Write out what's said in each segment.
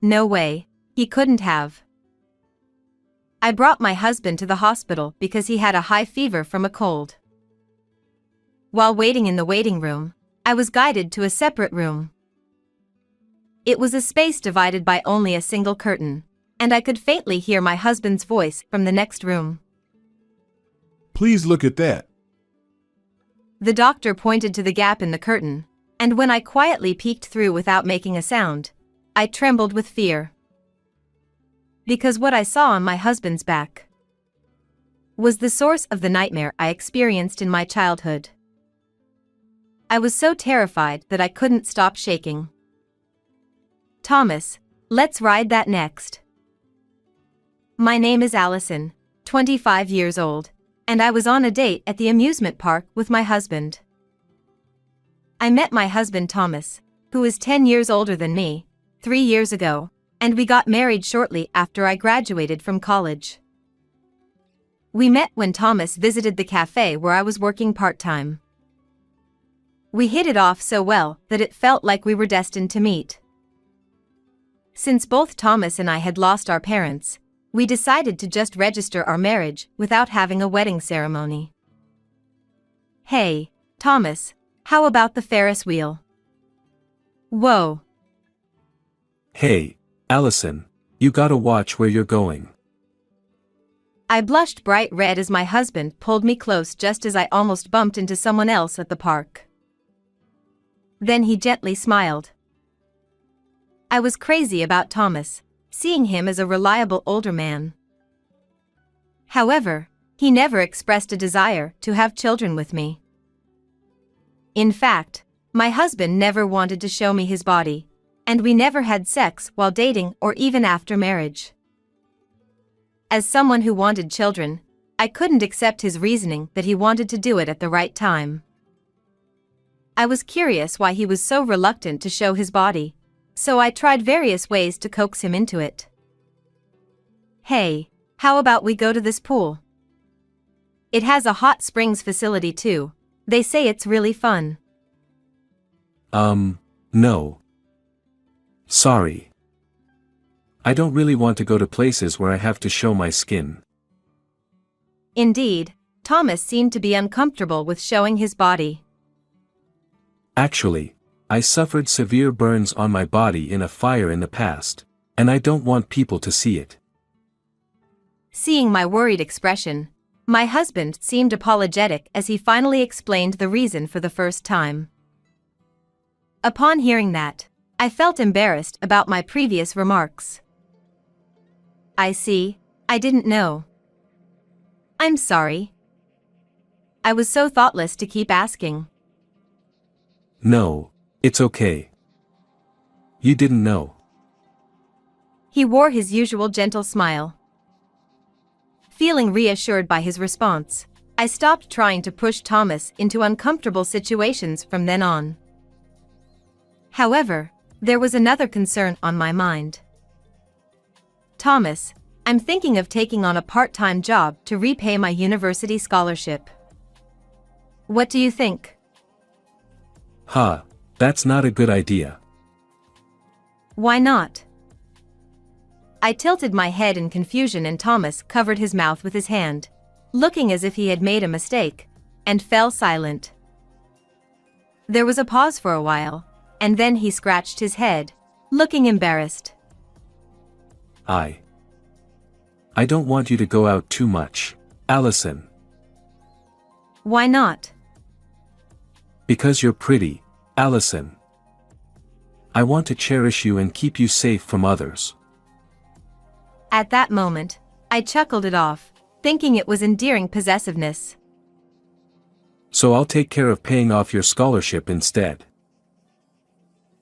No way. He couldn't have. I brought my husband to the hospital because he had a high fever from a cold. While waiting in the waiting room, I was guided to a separate room. It was a space divided by only a single curtain, and I could faintly hear my husband's voice from the next room. Please look at that. The doctor pointed to the gap in the curtain, and when I quietly peeked through without making a sound, I trembled with fear. Because what I saw on my husband's back was the source of the nightmare I experienced in my childhood. I was so terrified that I couldn't stop shaking. Thomas, let's ride that next. My name is Allison, 25 years old, and I was on a date at the amusement park with my husband. I met my husband Thomas, who is 10 years older than me, 3 years ago, and we got married shortly after I graduated from college. We met when Thomas visited the cafe where I was working part-time. We hit it off so well that it felt like we were destined to meet. Since both Thomas and I had lost our parents, we decided to just register our marriage without having a wedding ceremony. Hey, Thomas, how about the Ferris wheel? Whoa. Hey, Allison, you gotta watch where you're going. I blushed bright red as my husband pulled me close just as I almost bumped into someone else at the park. Then he gently smiled. I was crazy about Thomas, seeing him as a reliable older man. However, he never expressed a desire to have children with me. In fact, my husband never wanted to show me his body, and we never had sex while dating or even after marriage. As someone who wanted children, I couldn't accept his reasoning that he wanted to do it at the right time. I was curious why he was so reluctant to show his body, so I tried various ways to coax him into it. Hey, how about we go to this pool? It has a hot springs facility too. They say it's really fun. No. Sorry. I don't really want to go to places where I have to show my skin. Indeed, Thomas seemed to be uncomfortable with showing his body. Actually, I suffered severe burns on my body in a fire in the past, and I don't want people to see it. Seeing my worried expression, my husband seemed apologetic as he finally explained the reason for the first time. Upon hearing that, I felt embarrassed about my previous remarks. I see, I didn't know. I'm sorry. I was so thoughtless to keep asking. No, it's okay. You didn't know. He wore his usual gentle smile. Feeling reassured by his response, I stopped trying to push Thomas into uncomfortable situations from then on. However, there was another concern on my mind. Thomas, I'm thinking of taking on a part-time job to repay my university scholarship. What do you think? That's not a good idea. Why not? I tilted my head in confusion and Thomas covered his mouth with his hand, looking as if he had made a mistake, and fell silent. There was a pause for a while, and then he scratched his head, looking embarrassed. I don't want you to go out too much, Allison. Why not? Because you're pretty, Allison. I want to cherish you and keep you safe from others. At that moment, I chuckled it off, thinking it was endearing possessiveness. So I'll take care of paying off your scholarship instead.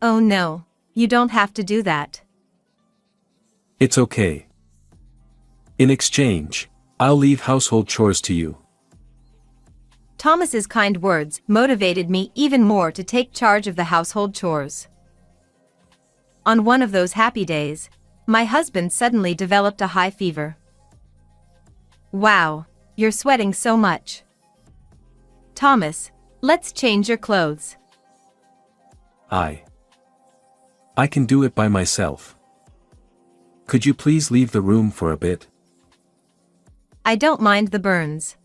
Oh no, you don't have to do that. It's okay. In exchange, I'll leave household chores to you. Thomas's kind words motivated me even more to take charge of the household chores. On one of those happy days, my husband suddenly developed a high fever. Wow, you're sweating so much. Thomas, let's change your clothes. I can do it by myself. Could you please leave the room for a bit? I don't mind the burns.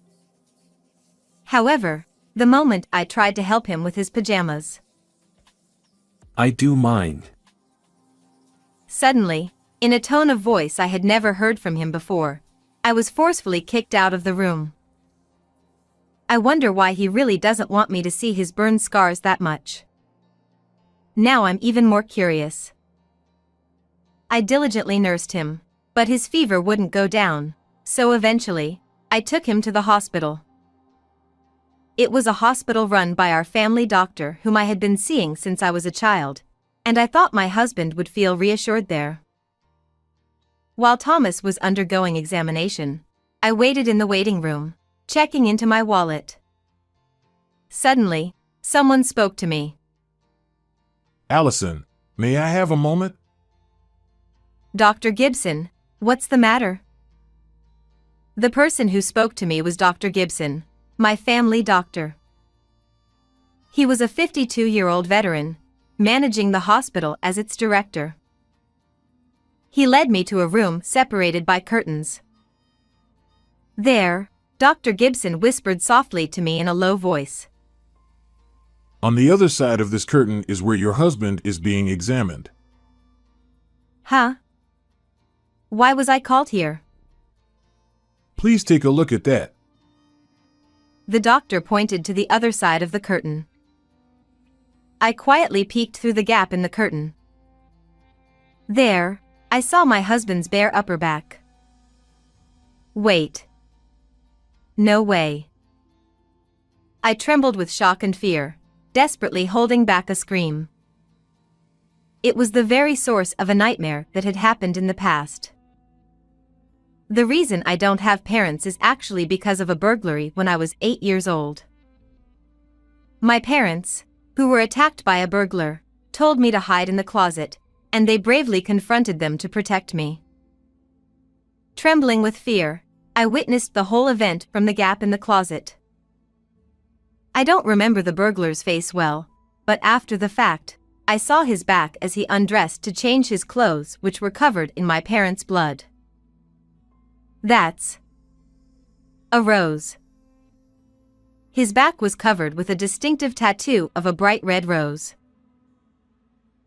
However, the moment I tried to help him with his pajamas, I do mind. suddenly, in a tone of voice I had never heard from him before, I was forcefully kicked out of the room. I wonder why he really doesn't want me to see his burn scars that much. Now I'm even more curious. I diligently nursed him, but his fever wouldn't go down, so eventually, I took him to the hospital. It was a hospital run by our family doctor whom I had been seeing since I was a child, and I thought my husband would feel reassured there. While Thomas was undergoing examination, I waited in the waiting room, checking into my wallet. Suddenly, someone spoke to me. Allison, may I have a moment? Dr. Gibson, what's the matter? The person who spoke to me was Dr. Gibson, my family doctor. He was a 52-year-old veteran, managing the hospital as its director. He led me to a room separated by curtains. There, Dr. Gibson whispered softly to me in a low voice. On the other side of this curtain is where your husband is being examined. Huh? Why was I called here? Please take a look at that. The doctor pointed to the other side of the curtain. I quietly peeked through the gap in the curtain. There, I saw my husband's bare upper back. Wait. No way. I trembled with shock and fear, desperately holding back a scream. It was the very source of a nightmare that had happened in the past. The reason I don't have parents is actually because of a burglary when I was 8 years old. My parents, who were attacked by a burglar, told me to hide in the closet, and they bravely confronted them to protect me. Trembling with fear, I witnessed the whole event from the gap in the closet. I don't remember the burglar's face well, but after the fact, I saw his back as he undressed to change his clothes, which were covered in my parents' blood. That's a rose. His back was covered with a distinctive tattoo of a bright red rose.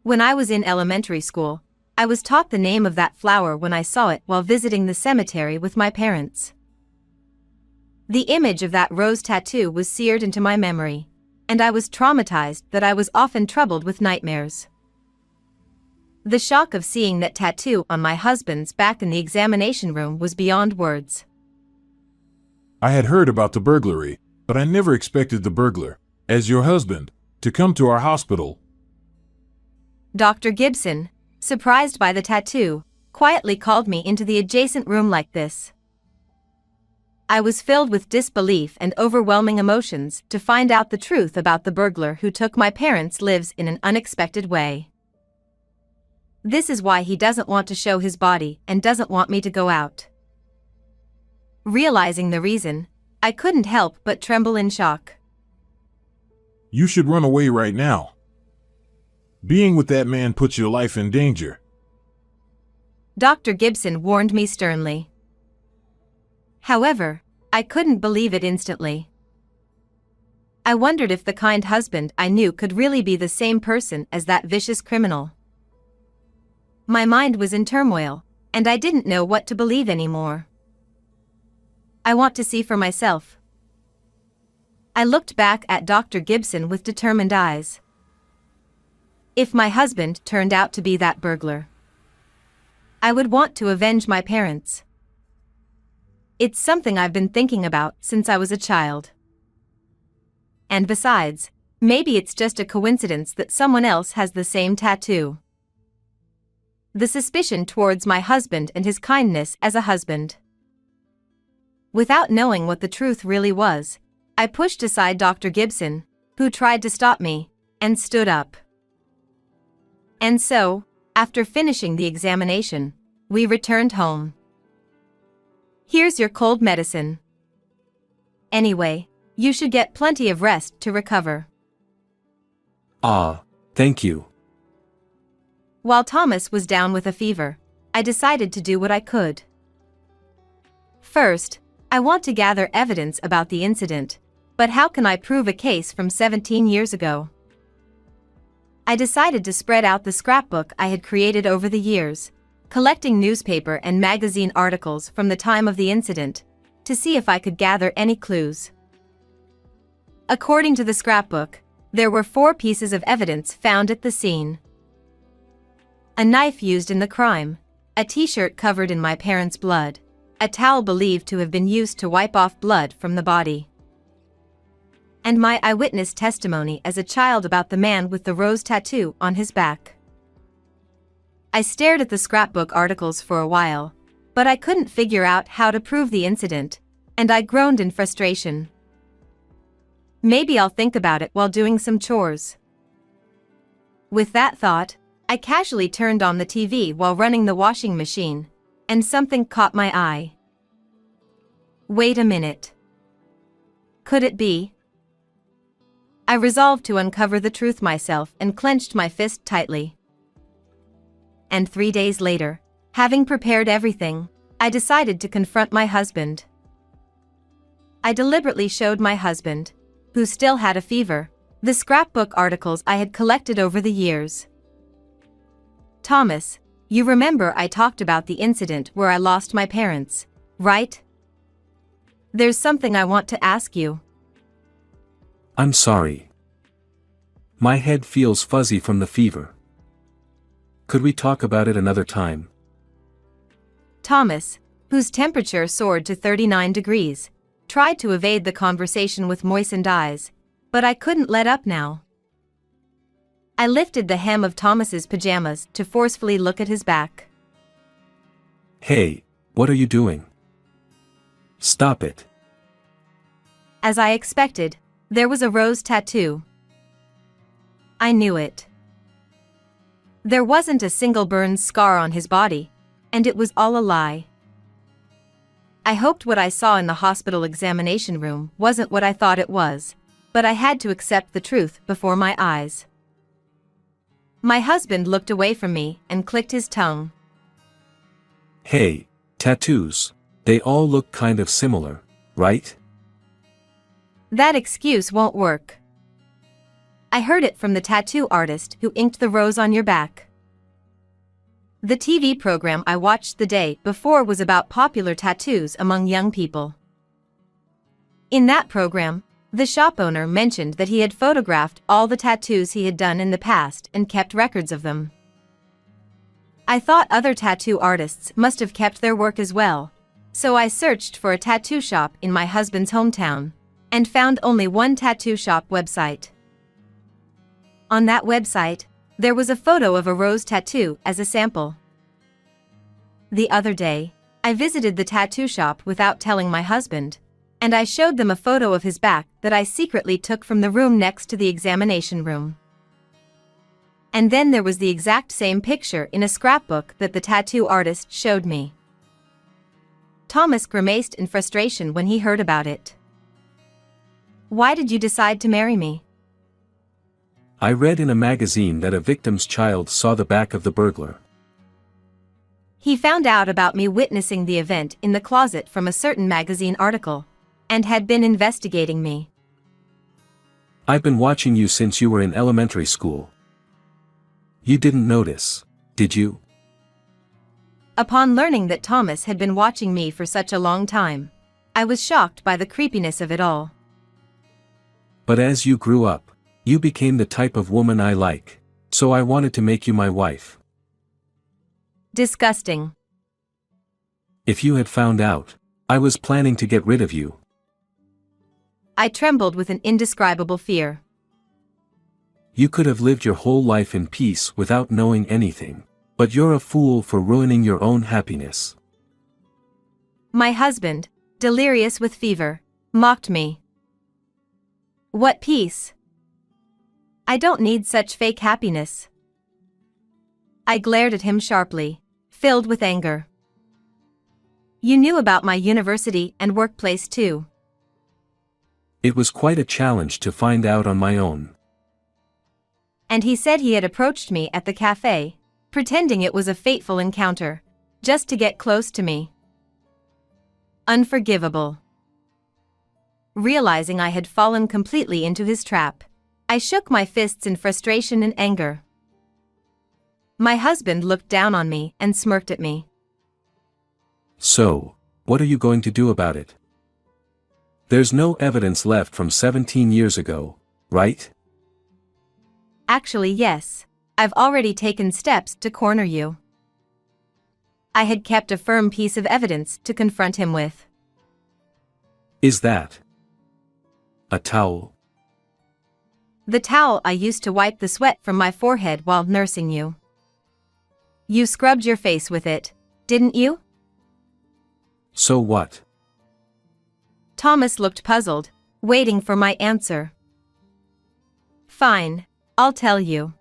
When I was in elementary school, I was taught the name of that flower when I saw it while visiting the cemetery with my parents. The image of that rose tattoo was seared into my memory, and I was traumatized that I was often troubled with nightmares. The shock of seeing that tattoo on my husband's back in the examination room was beyond words. I had heard about the burglary, but I never expected the burglar, as your husband, to come to our hospital. Dr. Gibson, surprised by the tattoo, quietly called me into the adjacent room like this. I was filled with disbelief and overwhelming emotions to find out the truth about the burglar who took my parents' lives in an unexpected way. This is why he doesn't want to show his body and doesn't want me to go out. Realizing the reason, I couldn't help but tremble in shock. You should run away right now. Being with that man puts your life in danger. Dr. Gibson warned me sternly. However, I couldn't believe it instantly. I wondered if the kind husband I knew could really be the same person as that vicious criminal. My mind was in turmoil, and I didn't know what to believe anymore. I want to see for myself. I looked back at Dr. Gibson with determined eyes. If my husband turned out to be that burglar, I would want to avenge my parents. It's something I've been thinking about since I was a child. And besides, maybe it's just a coincidence that someone else has the same tattoo. The suspicion towards my husband and his kindness as a husband. Without knowing what the truth really was, I pushed aside Dr. Gibson, who tried to stop me, and stood up. And so, after finishing the examination, we returned home. Here's your cold medicine. Anyway, you should get plenty of rest to recover. Ah, thank you. While Thomas was down with a fever, I decided to do what I could. First, I want to gather evidence about the incident, but how can I prove a case from 17 years ago? I decided to spread out the scrapbook I had created over the years, collecting newspaper and magazine articles from the time of the incident, to see if I could gather any clues. According to the scrapbook, there were 4 pieces of evidence found at the scene. A knife used in the crime, a t-shirt covered in my parents' blood, a towel believed to have been used to wipe off blood from the body, and my eyewitness testimony as a child about the man with the rose tattoo on his back. I stared at the scrapbook articles for a while, but I couldn't figure out how to prove the incident, and I groaned in frustration. Maybe I'll think about it while doing some chores. With that thought, I casually turned on the TV while running the washing machine, and something caught my eye. Wait a minute. Could it be? I resolved to uncover the truth myself and clenched my fist tightly. And 3 days later, having prepared everything, I decided to confront my husband. I deliberately showed my husband, who still had a fever, the scrapbook articles I had collected over the years. Thomas, you remember I talked about the incident where I lost my parents, right? There's something I want to ask you. I'm sorry. My head feels fuzzy from the fever. Could we talk about it another time? Thomas, whose temperature soared to 39 degrees, tried to evade the conversation with moistened eyes, but I couldn't let up now. I lifted the hem of Thomas's pajamas to forcefully look at his back. Hey, what are you doing? Stop it. As I expected, there was a rose tattoo. I knew it. There wasn't a single burn scar on his body, and it was all a lie. I hoped what I saw in the hospital examination room wasn't what I thought it was, but I had to accept the truth before my eyes. My husband looked away from me and clicked his tongue. Hey, tattoos, they all look kind of similar, right? That excuse won't work. I heard it from the tattoo artist who inked the rose on your back. The TV program I watched the day before was about popular tattoos among young people. In that program, the shop owner mentioned that he had photographed all the tattoos he had done in the past and kept records of them. I thought other tattoo artists must have kept their work as well, so I searched for a tattoo shop in my husband's hometown, and found only one tattoo shop website. On that website, there was a photo of a rose tattoo as a sample. The other day, I visited the tattoo shop without telling my husband, and I showed them a photo of his back that I secretly took from the room next to the examination room. And then there was the exact same picture in a scrapbook that the tattoo artist showed me. Thomas grimaced in frustration when he heard about it. Why did you decide to marry me? I read in a magazine that a victim's child saw the back of the burglar. He found out about me witnessing the event in the closet from a certain magazine article, and had been investigating me. I've been watching you since you were in elementary school. You didn't notice, did you? Upon learning that Thomas had been watching me for such a long time, I was shocked by the creepiness of it all. But as you grew up, you became the type of woman I like, so I wanted to make you my wife. Disgusting. If you had found out, I was planning to get rid of you. I trembled with an indescribable fear. You could have lived your whole life in peace without knowing anything, but you're a fool for ruining your own happiness. My husband, delirious with fever, mocked me. What peace? I don't need such fake happiness. I glared at him sharply, filled with anger. You knew about my university and workplace too. It was quite a challenge to find out on my own. And he said he had approached me at the cafe, pretending it was a fateful encounter, just to get close to me. Unforgivable. Realizing I had fallen completely into his trap, I shook my fists in frustration and anger. My husband looked down on me and smirked at me. So, what are you going to do about it? There's no evidence left from 17 years ago, right? Actually, yes. I've already taken steps to corner you. I had kept a firm piece of evidence to confront him with. Is that a towel? The towel I used to wipe the sweat from my forehead while nursing you. You scrubbed your face with it, didn't you? So what? Thomas looked puzzled, waiting for my answer. Fine, I'll tell you.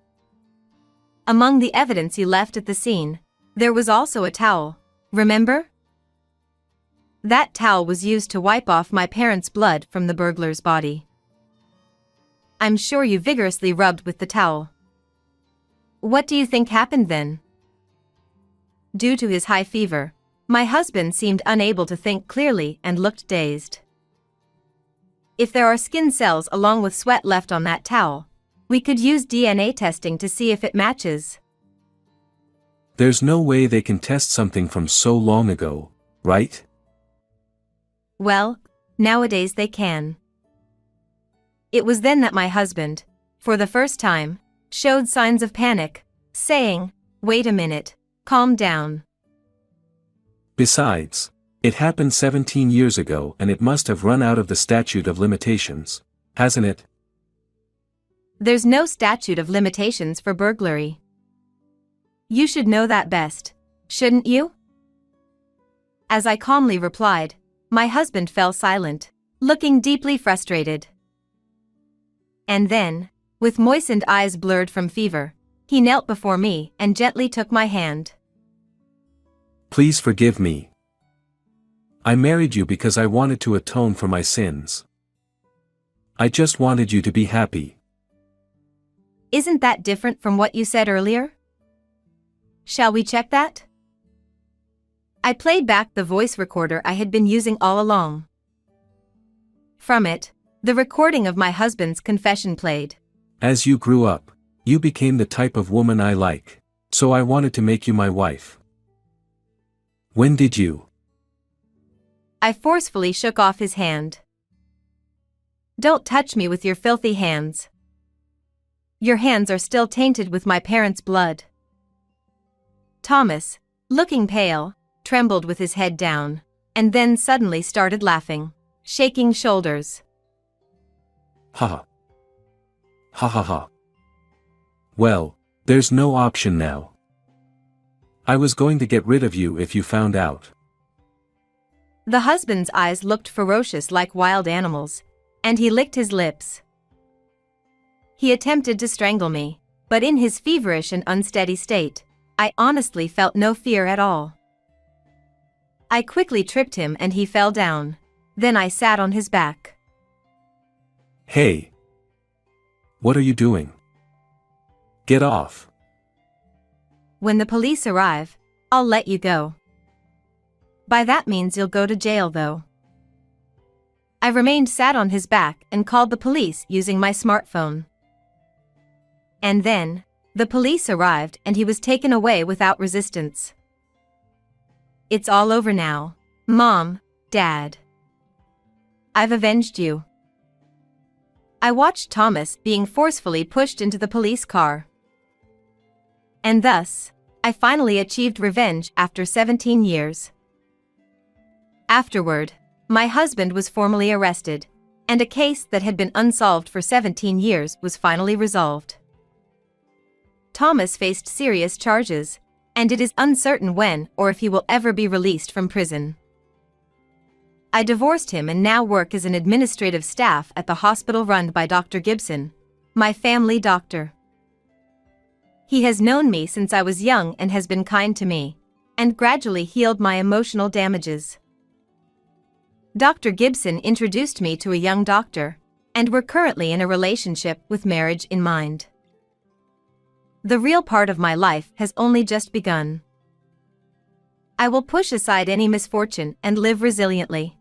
Among the evidence you left at the scene, there was also a towel, remember? That towel was used to wipe off my parents' blood from the burglar's body. I'm sure you vigorously rubbed with the towel. What do you think happened then? Due to his high fever, my husband seemed unable to think clearly and looked dazed. If there are skin cells along with sweat left on that towel, we could use DNA testing to see if it matches. There's no way they can test something from so long ago, right? Well, nowadays they can. It was then that my husband, for the first time, showed signs of panic, saying, "Wait a minute, calm down." Besides, it happened 17 years ago and it must have run out of the statute of limitations, hasn't it? There's no statute of limitations for burglary. You should know that best, shouldn't you? As I calmly replied, my husband fell silent, looking deeply frustrated. And then, with moistened eyes blurred from fever, he knelt before me and gently took my hand. Please forgive me. I married you because I wanted to atone for my sins. I just wanted you to be happy. Isn't that different from what you said earlier? Shall we check that? I played back the voice recorder I had been using all along. From it, the recording of my husband's confession played. As you grew up, you became the type of woman I like, so I wanted to make you my wife. When did you? I forcefully shook off his hand. Don't touch me with your filthy hands. Your hands are still tainted with my parents' blood. Thomas, looking pale, trembled with his head down, and then suddenly started laughing, shaking shoulders. Ha ha. Ha ha ha. Well, there's no option now. I was going to get rid of you if you found out. The husband's eyes looked ferocious like wild animals, and he licked his lips. He attempted to strangle me, but in his feverish and unsteady state, I honestly felt no fear at all. I quickly tripped him and he fell down. Then I sat on his back. Hey! What are you doing? Get off. When the police arrive, I'll let you go. By that means you'll go to jail though. I remained sat on his back and called the police using my smartphone. And then, the police arrived and he was taken away without resistance. It's all over now, Mom, Dad. I've avenged you. I watched Thomas being forcefully pushed into the police car. And thus, I finally achieved revenge after 17 years. Afterward, my husband was formally arrested, and a case that had been unsolved for 17 years was finally resolved. Thomas faced serious charges, and it is uncertain when or if he will ever be released from prison. I divorced him and now work as an administrative staff at the hospital run by Dr. Gibson, my family doctor. He has known me since I was young and has been kind to me, and gradually healed my emotional damages. Dr. Gibson introduced me to a young doctor, and we're currently in a relationship with marriage in mind. The real part of my life has only just begun. I will push aside any misfortune and live resiliently.